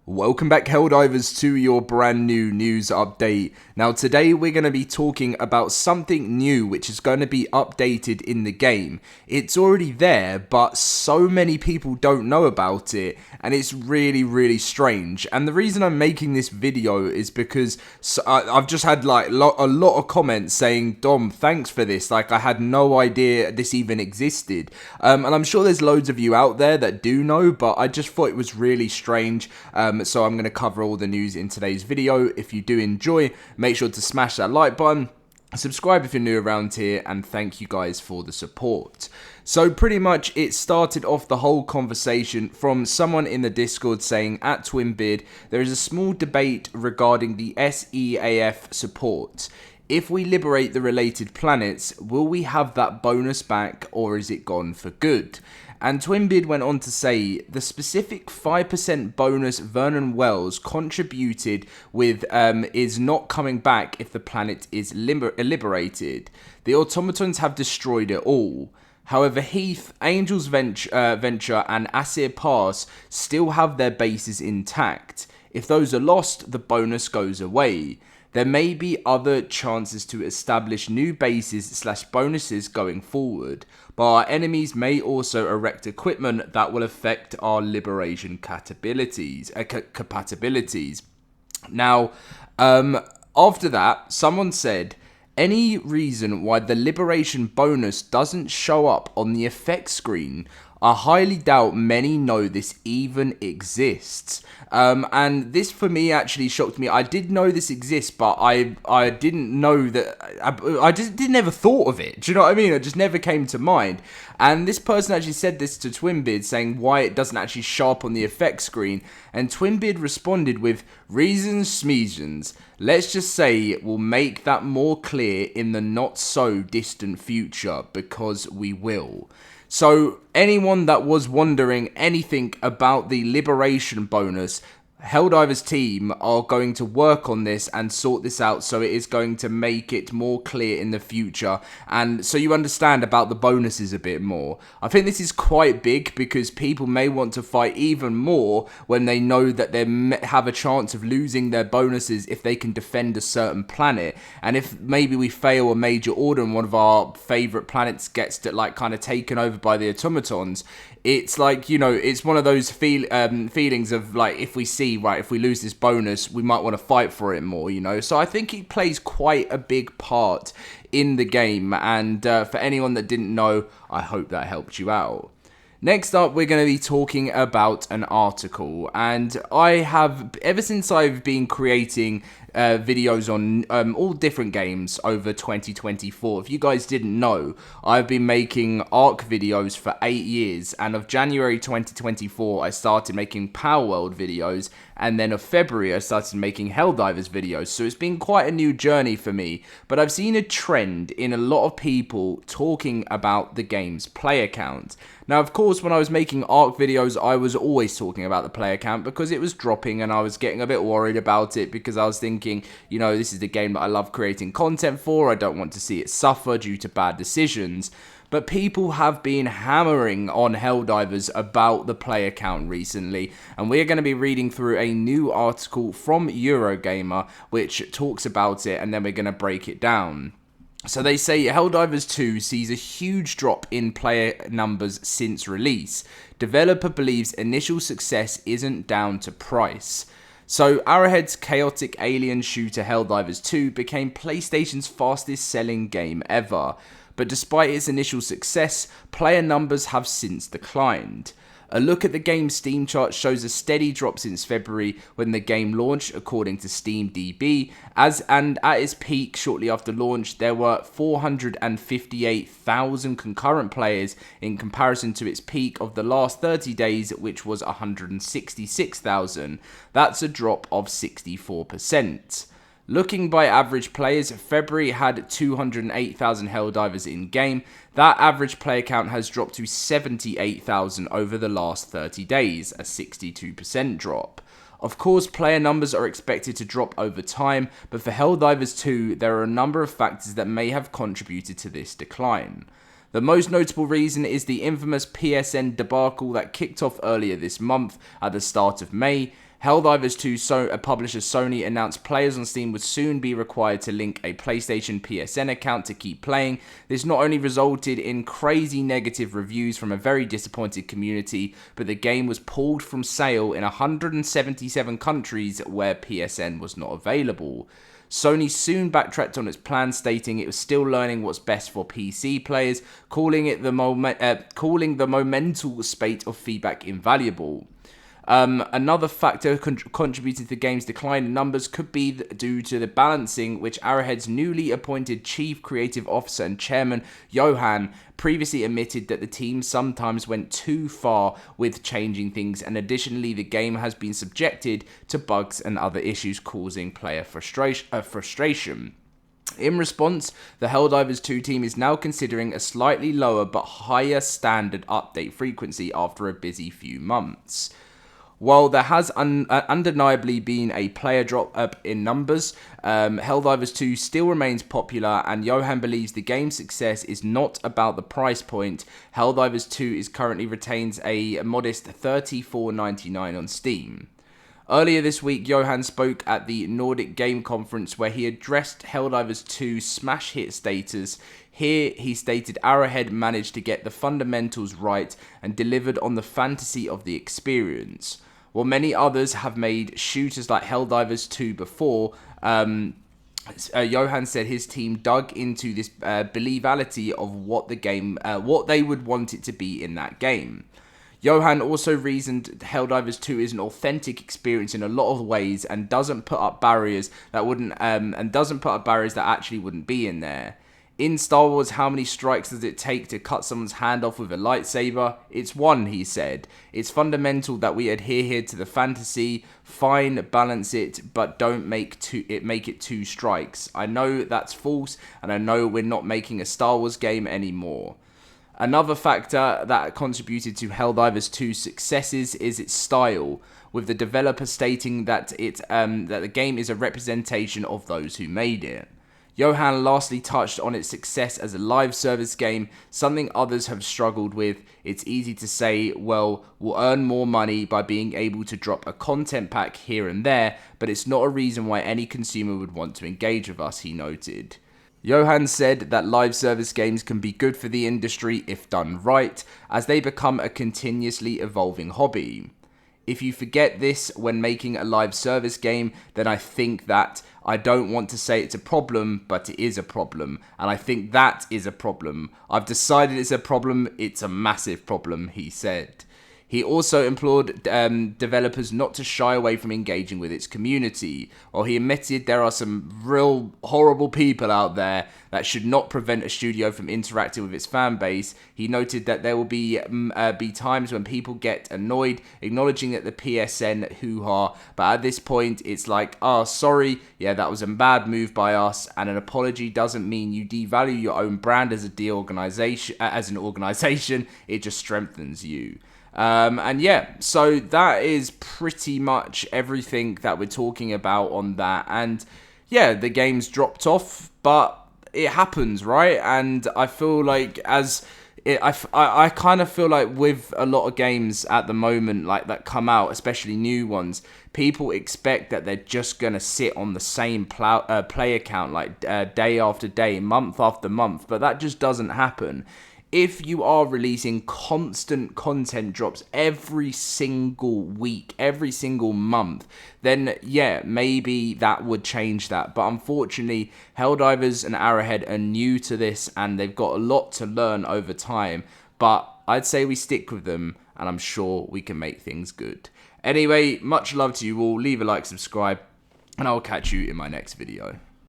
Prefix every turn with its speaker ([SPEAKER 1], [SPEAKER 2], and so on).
[SPEAKER 1] Welcome back, Helldivers, to your brand new news update. Now today we're going to be talking about something new which is going to be updated in the game. It's already there, but so many people don't know about it, and it's really strange. And the reason I'm making this video is because I've just had like a lot of comments saying, Dom, thanks for this, like I had no idea this even existed. And I'm sure there's loads of you out there that do know, but I just thought it was really strange. So I'm going to cover all the news in today's video. If you do enjoy, make sure to smash that like button, subscribe if you're new around here, and thank you guys for the support. So pretty much it started off the whole conversation from someone in the Discord saying, at TwinBid, there is a small debate regarding the SEAF support. If we liberate the related planets, will we have that bonus back, or is it gone for good? And TwinBid went on to say, the specific 5% bonus Vernon Wells contributed with is not coming back if the planet is liberated. The automatons have destroyed it all. However, Heath, Angel's Venture and Asir Pass still have their bases intact. If those are lost, the bonus goes away. There may be other chances to establish new bases / bonuses going forward, but our enemies may also erect equipment that will affect our liberation compatibilities. Now, after that, someone said, any reason why the liberation bonus doesn't show up on the effect screen? I highly doubt many know this even exists. And this for me actually shocked me. I did know this exists, but I didn't know that. I just didn't ever thought of it. Do you know what I mean? It just never came to mind. And this person actually said this to TwinBid, saying why it doesn't actually show up on the effect screen. And TwinBid responded with reasons smeasons. Let's just say we'll make that more clear in the not so distant future, because we will. So anyone that was wondering anything about the liberation bonus, Helldivers team are going to work on this and sort this out, so it is going to make it more clear in the future, and so you understand about the bonuses a bit more. I think this is quite big because people may want to fight even more when they know that they have a chance of losing their bonuses if they can defend a certain planet. And if maybe we fail a major order and one of our favorite planets gets kind of taken over by the automatons, it's like, you know, it's one of those feelings of like, if we see, right, if we lose this bonus, we might want to fight for it more, you know. So I think it plays quite a big part in the game, and for anyone that didn't know, I hope that helped you out. Next up, we're going to be talking about an article, and I have, ever since I've been creating videos on all different games over 2024, if you guys didn't know, I've been making Ark videos for 8 years, and of January 2024, I started making Power World videos, and then of February, I started making Helldivers videos, so it's been quite a new journey for me, but I've seen a trend in a lot of people talking about the game's player count. Now, of course, when I was making Ark videos, I was always talking about the player count because it was dropping and I was getting a bit worried about it because I was thinking, you know, this is the game that I love creating content for. I don't want to see it suffer due to bad decisions. But people have been hammering on Helldivers about the player count recently, and we're going to be reading through a new article from Eurogamer which talks about it, and then we're going to break it down. So they say Helldivers 2 sees a huge drop in player numbers since release. Developer believes initial success isn't down to price. So Arrowhead's chaotic alien shooter Helldivers 2 became PlayStation's fastest selling game ever. But despite its initial success, player numbers have since declined. A look at the game's Steam chart shows a steady drop since February when the game launched, according to SteamDB, and at its peak shortly after launch, there were 458,000 concurrent players in comparison to its peak of the last 30 days, which was 166,000. That's a drop of 64%. Looking by average players, February had 208,000 Helldivers in-game. That average player count has dropped to 78,000 over the last 30 days, a 62% drop. Of course, player numbers are expected to drop over time, but for Helldivers 2, there are a number of factors that may have contributed to this decline. The most notable reason is the infamous PSN debacle that kicked off earlier this month at the start of May. Helldivers 2 publisher Sony announced players on Steam would soon be required to link a PlayStation PSN account to keep playing. This not only resulted in crazy negative reviews from a very disappointed community, but the game was pulled from sale in 177 countries where PSN was not available. Sony soon backtracked on its plan, stating it was still learning what's best for PC players, calling the momental spate of feedback invaluable. Another factor contributing to the game's decline in numbers could be due to the balancing, which Arrowhead's newly appointed Chief Creative Officer and Chairman, Johan, previously admitted that the team sometimes went too far with changing things, and additionally the game has been subjected to bugs and other issues causing player frustration. In response, the Helldivers 2 team is now considering a slightly lower but higher standard update frequency after a busy few months. While there has undeniably been a player drop up in numbers, Helldivers 2 still remains popular, and Johan believes the game's success is not about the price point. Helldivers 2 currently retains a modest $34.99 on Steam. Earlier this week, Johan spoke at the Nordic Game Conference where he addressed Helldivers 2's smash hit status. Here, he stated Arrowhead managed to get the fundamentals right and delivered on the fantasy of the experience. While many others have made shooters like Helldivers 2 before, Johan said his team dug into this believability of what the game, what they would want it to be in that game. Johan also reasoned Helldivers 2 is an authentic experience in a lot of ways and doesn't put up barriers that actually wouldn't be in there. In Star Wars, how many strikes does it take to cut someone's hand off with a lightsaber? It's one, he said. It's fundamental that we adhere here to the fantasy. Fine, balance it, but don't make it two strikes. I know that's false, and I know we're not making a Star Wars game anymore. Another factor that contributed to Helldivers 2's successes is its style, with the developer stating that that the game is a representation of those who made it. Johan lastly touched on its success as a live service game, something others have struggled with. It's easy to say, well, we'll earn more money by being able to drop a content pack here and there, but it's not a reason why any consumer would want to engage with us, he noted. Johan said that live service games can be good for the industry if done right, as they become a continuously evolving hobby. If you forget this when making a live service game, then I think that I don't want to say it's a problem, but it is a problem. And I think that is a problem. I've decided it's a problem. It's a massive problem, he said. He also implored developers not to shy away from engaging with its community. While he admitted there are some real horrible people out there that should not prevent a studio from interacting with its fan base, he noted that there will be times when people get annoyed, acknowledging that the PSN hoo-ha, but at this point it's like, oh, sorry, yeah, that was a bad move by us, and an apology doesn't mean you devalue your own brand as an organization, it just strengthens you. And yeah, so that is pretty much everything that we're talking about on that. And yeah, the game's dropped off, but it happens, right? And I feel like I kind of feel like with a lot of games at the moment, like that come out, especially new ones, people expect that they're just gonna sit on the same player count like day after day, month after month, but that just doesn't happen. If you are releasing constant content drops every single week, every single month, then yeah, maybe that would change that. But unfortunately, Helldivers and Arrowhead are new to this and they've got a lot to learn over time. But I'd say we stick with them and I'm sure we can make things good. Anyway, much love to you all. Leave a like, subscribe, and I'll catch you in my next video.